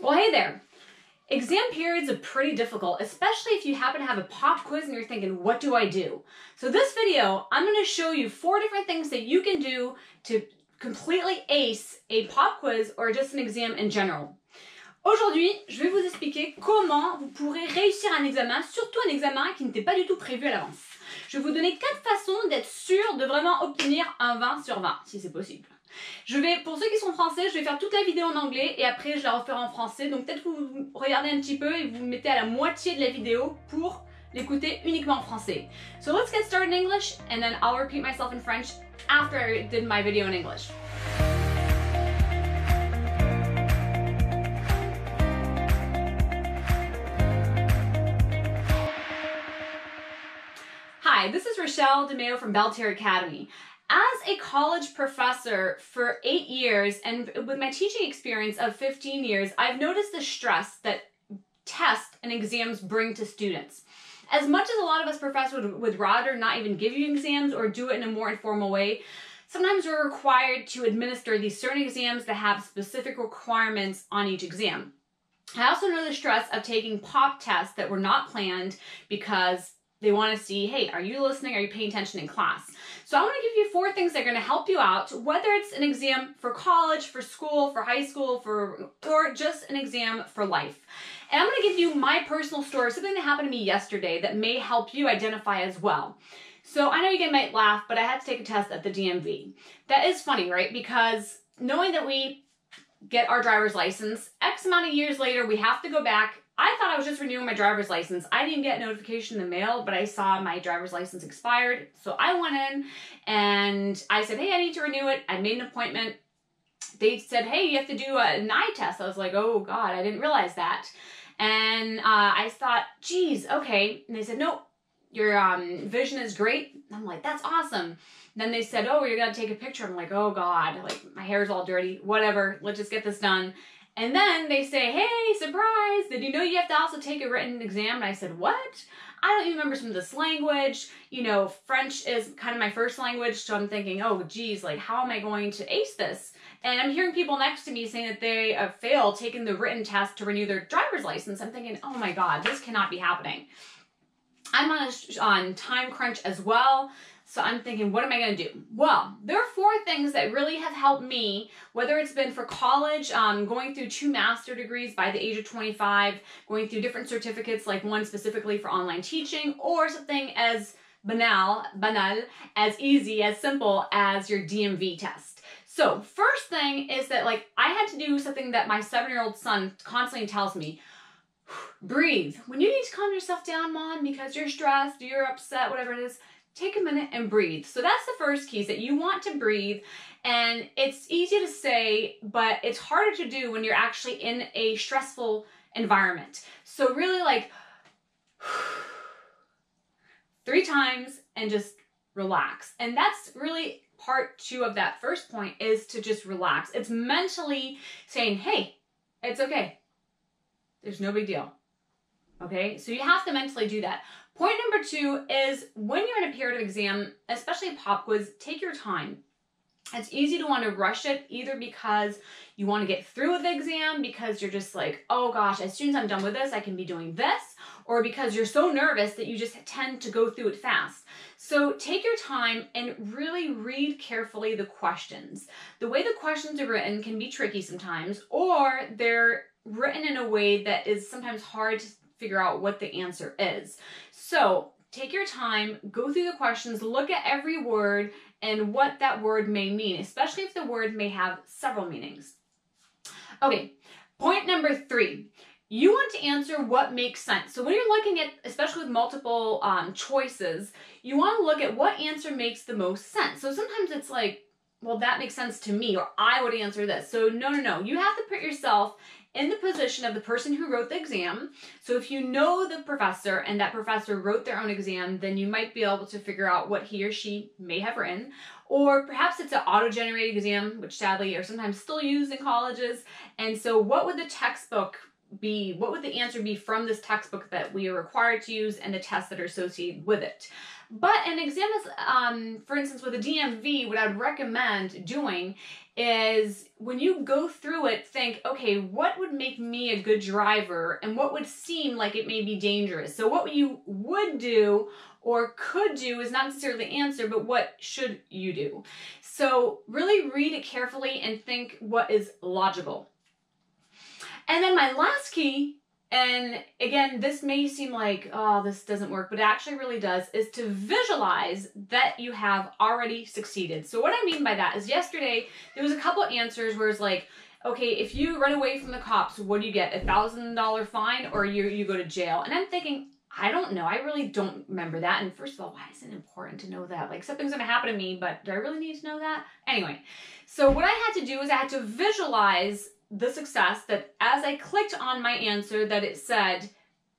Well, hey there. Exam periods are pretty difficult, especially if you happen to have a pop quiz and you're thinking, what do I do? So this video, I'm going to show you 4 different things that you can do to completely ace a pop quiz or just an exam in general. Aujourd'hui, je vais vous expliquer comment vous pourrez réussir un examen, surtout un examen qui n'était pas du tout prévu à l'avance. Je vais vous donner 4 façons d'être sûr de vraiment obtenir un 20 sur 20, si c'est possible. Pour ceux qui sont français, je vais faire toute la vidéo en anglais et après je la referai en français. Donc peut-être que vous regardez un petit peu et vous mettez à la moitié de la vidéo pour l'écouter uniquement en français. So let's get started in English and then I'll repeat myself in French after I did my video in English. Hi, this is Rachele DeMeo from Belle Terre Academy. As a college professor for 8 years and with my teaching experience of 15 years, I've noticed the stress that tests and exams bring to students. As much as a lot of us professors would rather not even give you exams or do it in a more informal way, sometimes we're required to administer these certain exams that have specific requirements on each exam. I also know the stress of taking pop tests that were not planned because they want to see, hey, are you listening? Are you paying attention in class? So I want to give you 4 things that are going to help you out, whether it's an exam for college, for school, for high school, or just an exam for life. And I'm going to give you my personal story, something that happened to me yesterday that may help you identify as well. So I know you guys might laugh, but I had to take a test at the DMV. That is funny, right? Because knowing that we get our driver's license, X amount of years later, we have to go back. I thought I was just renewing my driver's license. I didn't get a notification in the mail, but I saw my driver's license expired. So I went in and I said, hey, I need to renew it. I made an appointment. They said, hey, you have to do an eye test. I was like, oh God, I didn't realize that. And I thought, geez, okay. And they said, nope, your vision is great. I'm like, that's awesome. Then they said, oh, you're gonna take a picture. I'm like, oh God, like my hair's all dirty, whatever, let's just get this done. And then they say, hey, surprise, did you know you have to also take a written exam? And I said, what? I don't even remember some of this language. You know, French is kind of my first language, so I'm thinking, oh geez, like how am I going to ace this? And I'm hearing people next to me saying that they failed taking the written test to renew their driver's license. I'm thinking, oh my God, this cannot be happening. I'm on time crunch as well. So I'm thinking, what am I going to do? Well, there are 4 things that really have helped me, whether it's been for college, going through 2 master degrees by the age of 25, going through different certificates, like one specifically for online teaching, or something as banal, as easy, as simple as your DMV test. So first thing is that like I had to do something that my 7-year-old son constantly tells me, breathe. When you need to calm yourself down, Mom, because you're stressed, you're upset, whatever it is, take a minute and breathe. So that's the first key, is that you want to breathe. And it's easy to say, but it's harder to do when you're actually in a stressful environment. So really like 3 times and just relax. And that's really part 2 of that first point, is to just relax. It's mentally saying, hey, it's okay. There's no big deal. Okay, so you have to mentally do that. Point number 2 is when you're in a period of exam, especially a pop quiz, take your time. It's easy to want to rush it, either because you want to get through with the exam, because you're just like, oh gosh, as soon as I'm done with this, I can be doing this, or because you're so nervous that you just tend to go through it fast. So take your time and really read carefully the questions. The way the questions are written can be tricky sometimes, or they're written in a way that is sometimes hard to figure out what the answer is. So take your time, go through the questions, look at every word and what that word may mean, especially if the word may have several meanings. Okay, point number 3. You want to answer what makes sense. So when you're looking at, especially with multiple choices, you want to look at what answer makes the most sense. So sometimes it's like, well, that makes sense to me, or I would answer this. So no. You have to put yourself in the position of the person who wrote the exam. So if you know the professor and that professor wrote their own exam, then you might be able to figure out what he or she may have written. Or perhaps it's an auto-generated exam, which sadly are sometimes still used in colleges. And so what would the textbook be? What would the answer be from this textbook that we are required to use and the tests that are associated with it? But an exam is, for instance, with a DMV, what I would recommend doing is when you go through it, think, okay, what would make me a good driver and what would seem like it may be dangerous? So what you would do or could do is not necessarily the answer, but what should you do? So really read it carefully and think what is logical. And then my last key, and again, this may seem like, oh, this doesn't work, but it actually really does, is to visualize that you have already succeeded. So what I mean by that is yesterday, there was a couple answers where it's like, okay, if you run away from the cops, what do you get? $1,000 fine or you go to jail? And I'm thinking, I don't know. I really don't remember that. And first of all, why is it important to know that? Like, something's going to happen to me, but do I really need to know that? Anyway, so what I had to do is I had to visualize the success that as I clicked on my answer that it said,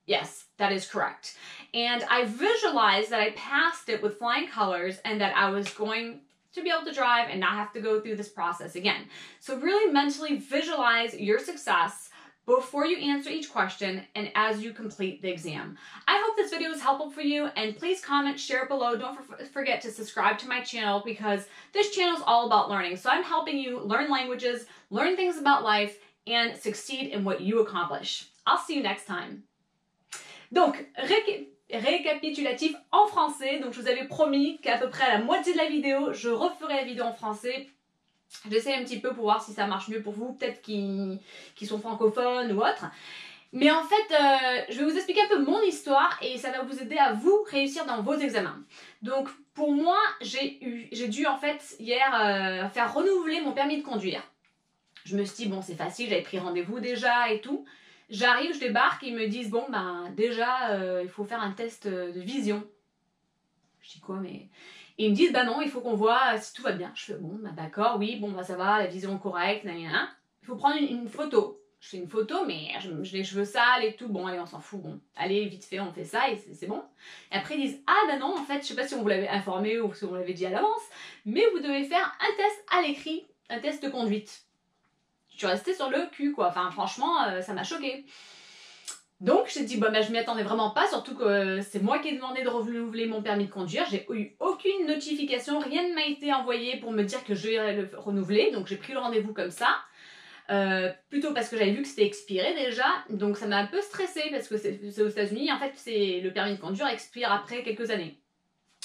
yes, that is correct. And I visualized that I passed it with flying colors and that I was going to be able to drive and not have to go through this process again. So really mentally visualize your success before you answer each question and as you complete the exam. I hope this video was helpful for you, and please comment, share it below. Don't forget to subscribe to my channel because this channel is all about learning. So I'm helping you learn languages, learn things about life, and succeed in what you accomplish. I'll see you next time. Donc, récapitulatif en français. Donc, je vous avais promis qu'à peu près à la moitié de la vidéo, je referai la vidéo en français. J'essaie un petit peu pour voir si ça marche mieux pour vous, peut-être qui sont francophones ou autres. Mais en fait, je vais vous expliquer un peu mon histoire et ça va vous aider à vous réussir dans vos examens. Donc pour moi, j'ai dû en fait hier faire renouveler mon permis de conduire. Je me suis dit, bon c'est facile, j'avais pris rendez-vous déjà et tout. J'arrive, je débarque et ils me disent, bon ben déjà il faut faire un test de vision. Je dis quoi mais... Et ils me disent, bah non, il faut qu'on voit si tout va bien. Je fais, bon, bah d'accord, oui, bon, bah ça va, la vision est correcte, nan. Il faut prendre une photo. Je fais une photo, mais j'ai les cheveux sales et tout. Bon, allez, on s'en fout. Bon, allez, vite fait, on fait ça et c'est bon. Et après, ils disent, ah bah non, en fait, je sais pas si on vous l'avait informé ou si on l'avait dit à l'avance, mais vous devez faire un test à l'écrit, un test de conduite. Je suis restée sur le cul, quoi. Enfin, franchement, ça m'a choquée. Donc, j'ai dit, bah, je m'y attendais vraiment pas, surtout que c'est moi qui ai demandé de renouveler mon permis de conduire. J'ai eu aucune notification, rien ne m'a été envoyé pour me dire que je vais le renouveler. Donc, j'ai pris le rendez-vous comme ça. Plutôt parce que j'avais vu que c'était expiré déjà. Donc, ça m'a un peu stressée parce que c'est aux États-Unis. En fait, le permis de conduire expire après quelques années.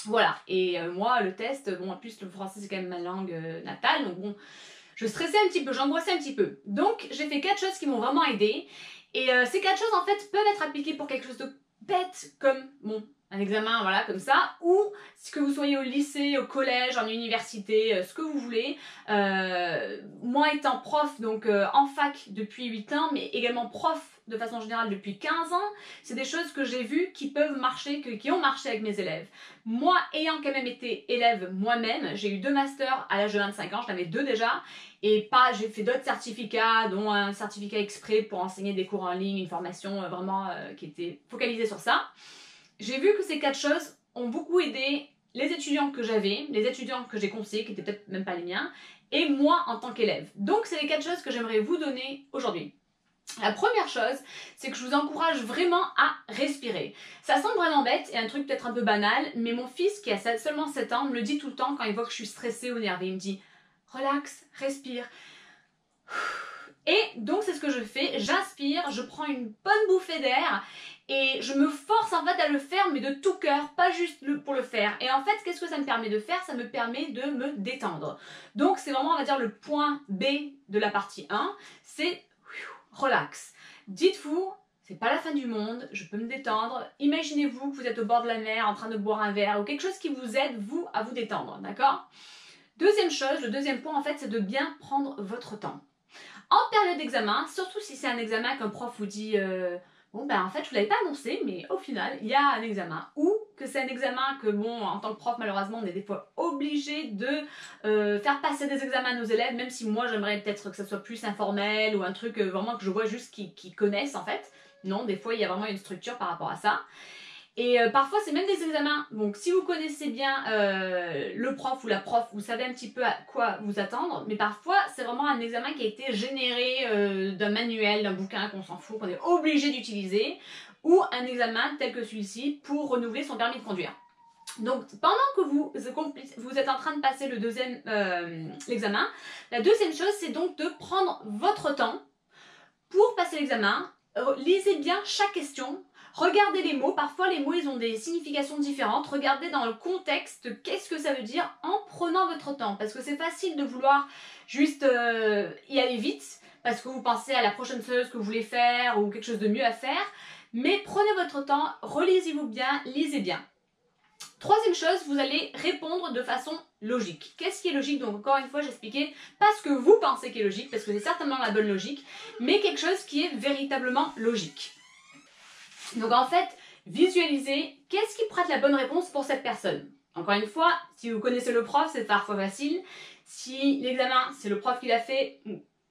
Voilà. Et moi, le test, bon, en plus, le français, c'est quand même ma langue natale. Donc, bon, je stressais un petit peu, j'angoissais un petit peu. Donc, j'ai fait 4 choses qui m'ont vraiment aidée. Et ces 4 choses en fait peuvent être appliquées pour quelque chose de bête comme bon, un examen, voilà, comme ça, ou que vous soyez au lycée, au collège, en université, ce que vous voulez. Moi étant prof, donc en fac depuis 8 ans, mais également prof de façon générale depuis 15 ans, c'est des choses que j'ai vues qui peuvent marcher, qui ont marché avec mes élèves. Moi, ayant quand même été élève moi-même, j'ai eu 2 masters à l'âge de 25 ans, j'en avais 2 déjà, et j'ai fait d'autres certificats, dont un certificat exprès pour enseigner des cours en ligne, une formation vraiment qui était focalisée sur ça. J'ai vu que ces 4 choses ont beaucoup aidé les étudiants que j'avais, les étudiants que j'ai conseillés, qui n'étaient peut-être même pas les miens, et moi en tant qu'élève. Donc c'est les 4 choses que j'aimerais vous donner aujourd'hui. La première chose, c'est que je vous encourage vraiment à respirer. Ça semble vraiment bête et un truc peut-être un peu banal, mais mon fils qui a seulement 7 ans me le dit tout le temps quand il voit que je suis stressée ou énervée. Il me dit « Relax, respire ». Et donc c'est ce que je fais, j'inspire, je prends une bonne bouffée d'air et je me force en fait à le faire, mais de tout cœur, pas juste pour le faire. Et en fait, qu'est-ce que ça me permet de faire? Ça me permet de me détendre. Donc c'est vraiment, on va dire, le point B de la partie 1, c'est relax. Dites-vous, c'est pas la fin du monde, je peux me détendre. Imaginez-vous que vous êtes au bord de la mer en train de boire un verre ou quelque chose qui vous aide, vous, à vous détendre, d'accord? Deuxième chose, le deuxième point en fait, c'est de bien prendre votre temps. En période d'examen, surtout si c'est un examen qu'un prof vous dit bon ben en fait je vous l'avais pas annoncé mais au final il y a un examen, ou que c'est un examen que bon en tant que prof malheureusement on est des fois obligé de faire passer des examens à nos élèves, même si moi j'aimerais peut-être que ça soit plus informel ou un truc vraiment que je vois juste qu'ils connaissent en fait. Non, des fois il y a vraiment une structure par rapport à ça. Et parfois c'est même des examens, donc si vous connaissez bien le prof ou la prof, vous savez un petit peu à quoi vous attendre, mais parfois c'est vraiment un examen qui a été généré d'un manuel, d'un bouquin qu'on s'en fout, qu'on est obligé d'utiliser, ou un examen tel que celui-ci pour renouveler son permis de conduire. Donc pendant que vous êtes en train de passer le deuxième l'examen, la deuxième chose c'est donc de prendre votre temps pour passer l'examen. Lisez bien chaque question, regardez les mots, parfois les mots ils ont des significations différentes, regardez dans le contexte qu'est-ce que ça veut dire en prenant votre temps, parce que c'est facile de vouloir juste y aller vite, parce que vous pensez à la prochaine chose que vous voulez faire ou quelque chose de mieux à faire, mais prenez votre temps, relisez-vous bien, lisez bien. Troisième chose, vous allez répondre de façon logique. Qu'est-ce qui est logique? Donc encore une fois, j'expliquais pas ce que vous pensez qui est logique, parce que c'est certainement la bonne logique, mais quelque chose qui est véritablement logique. Donc en fait, visualisez qu'est-ce qui pourrait être la bonne réponse pour cette personne. Encore une fois, si vous connaissez le prof, c'est parfois facile. Si l'examen, c'est le prof qui l'a fait,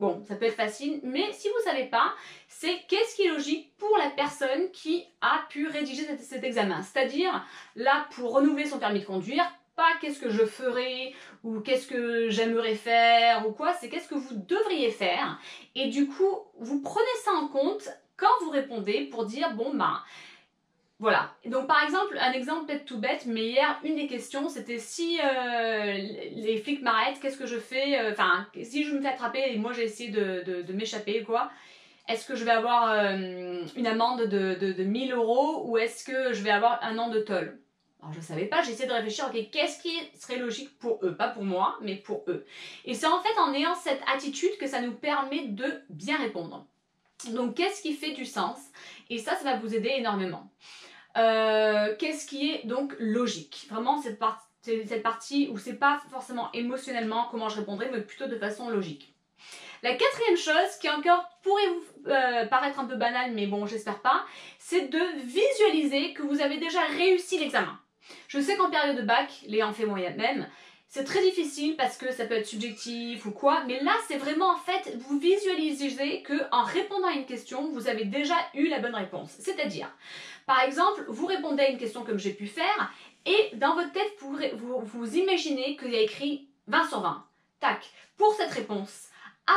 bon, ça peut être facile, mais si vous ne savez pas, c'est qu'est-ce qui est logique pour la personne qui a pu rédiger cet examen. C'est-à-dire, là, pour renouveler son permis de conduire, pas qu'est-ce que je ferais ou qu'est-ce que j'aimerais faire ou quoi, c'est qu'est-ce que vous devriez faire. Et du coup, vous prenez ça en compte quand vous répondez pour dire, bon, ben, voilà. Donc par exemple, un exemple peut-être tout bête, mais hier, une des questions, c'était si les flics m'arrêtent, qu'est-ce que je fais? Enfin, si je me fais attraper et moi j'ai essayé de m'échapper, quoi, est-ce que je vais avoir une amende de 1000 € ou est-ce que je vais avoir un an de tôle? Alors je ne savais pas, j'ai essayé de réfléchir, ok, qu'est-ce qui serait logique pour eux? Pas pour moi, mais pour eux. Et c'est en fait en ayant cette attitude que ça nous permet de bien répondre. Donc qu'est-ce qui fait du sens? Et ça va vous aider énormément. Qu'est-ce qui est donc logique? Vraiment cette partie où c'est pas forcément émotionnellement comment je répondrai, mais plutôt de façon logique. La quatrième chose, qui encore pourrait vous paraître un peu banale, mais bon, j'espère pas, c'est de visualiser que vous avez déjà réussi l'examen. Je sais qu'en période de bac, l'ayant fait moi-même, c'est très difficile parce que ça peut être subjectif ou quoi, mais là, c'est vraiment en fait, vous visualisez qu'en répondant à une question, vous avez déjà eu la bonne réponse. C'est-à-dire, par exemple, vous répondez à une question comme j'ai pu faire, et dans votre tête, vous imaginez qu'il y a écrit 20 sur 20. Tac, pour cette réponse.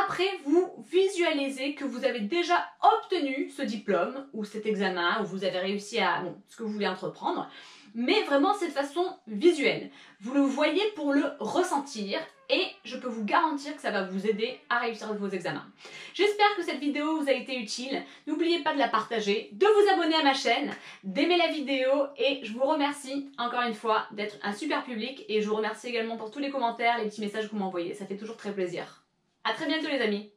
Après, vous visualisez que vous avez déjà obtenu ce diplôme ou cet examen, ou vous avez réussi à ce que vous voulez entreprendre, mais vraiment c'est de façon visuelle. Vous le voyez pour le ressentir et je peux vous garantir que ça va vous aider à réussir vos examens. J'espère que cette vidéo vous a été utile. N'oubliez pas de la partager, de vous abonner à ma chaîne, d'aimer la vidéo et je vous remercie encore une fois d'être un super public et je vous remercie également pour tous les commentaires, les petits messages que vous m'envoyez. Ça fait toujours très plaisir. À très bientôt les amis.